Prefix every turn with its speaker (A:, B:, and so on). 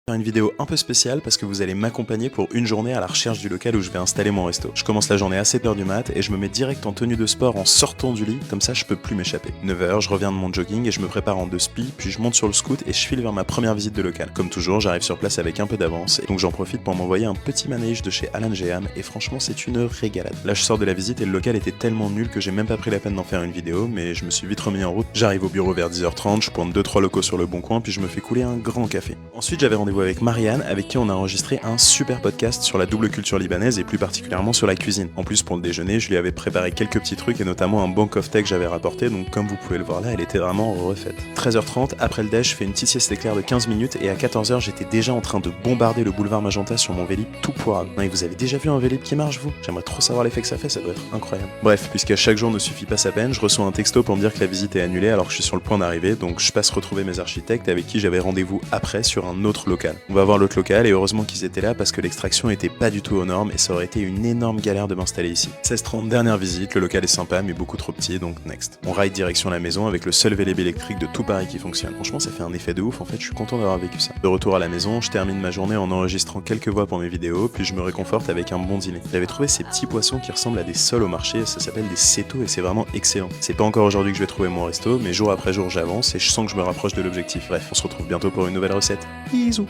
A: Faire une vidéo un peu spéciale parce que vous allez m'accompagner pour une journée à la recherche du local où je vais installer mon resto. Je commence la journée à 7h du mat et je me mets direct en tenue de sport en sortant du lit, comme ça je peux plus m'échapper. 9h, je reviens de mon jogging et je me prépare en 2 spi, puis je monte sur le scoot et je file vers ma première visite de local. Comme toujours, j'arrive sur place avec un peu d'avance et donc j'en profite pour m'envoyer un petit manège de chez Alan Geham et franchement c'est une régalade. Là je sors de la visite et le local était tellement nul que j'ai même pas pris la peine d'en faire une vidéo, mais je me suis vite remis en route. J'arrive au bureau vers 10h30, je pointe 2-3 locaux sur le bon coin puis je me fais couler un grand café. Ensuite j'avais rendez-vous avec Marianne avec qui on a enregistré un super podcast sur la double culture libanaise et plus particulièrement sur la cuisine. En plus pour le déjeuner, je lui avais préparé quelques petits trucs et notamment un bon kofta que j'avais rapporté, donc comme vous pouvez le voir là, elle était vraiment refaite. 13h30, après le déj, je fais une petite sieste éclair de 15 minutes et à 14h, j'étais déjà en train de bombarder le boulevard Magenta sur mon Vélib tout poirade. Non, et vous avez déjà vu un Vélib qui marche, vous? J'aimerais trop savoir l'effet que ça fait, ça doit être incroyable. Bref, puisqu'à chaque jour ne suffit pas sa peine, je reçois un texto pour me dire que la visite est annulée alors que je suis sur le point d'arriver, donc je passe retrouver mes architectes avec qui j'avais rendez-vous après sur un autre local. On va voir l'autre local et heureusement qu'ils étaient là parce que l'extraction était pas du tout aux normes et ça aurait été une énorme galère de m'installer ici. 16h30, dernière visite, le local est sympa mais beaucoup trop petit donc next. On ride direction la maison avec le seul Vélib électrique de tout Paris qui fonctionne. Franchement ça fait un effet de ouf, en fait je suis content d'avoir vécu ça. De retour à la maison, je termine ma journée en enregistrant quelques voix pour mes vidéos puis je me réconforte avec un bon dîner. J'avais trouvé ces petits poissons qui ressemblent à des sols au marché, ça s'appelle des setos et c'est vraiment excellent. C'est pas encore aujourd'hui que je vais trouver mon resto mais jour après jour j'avance et je sens que je me rapproche de l'objectif. Bref, on se retrouve bientôt pour une nouvelle recette. Bisous.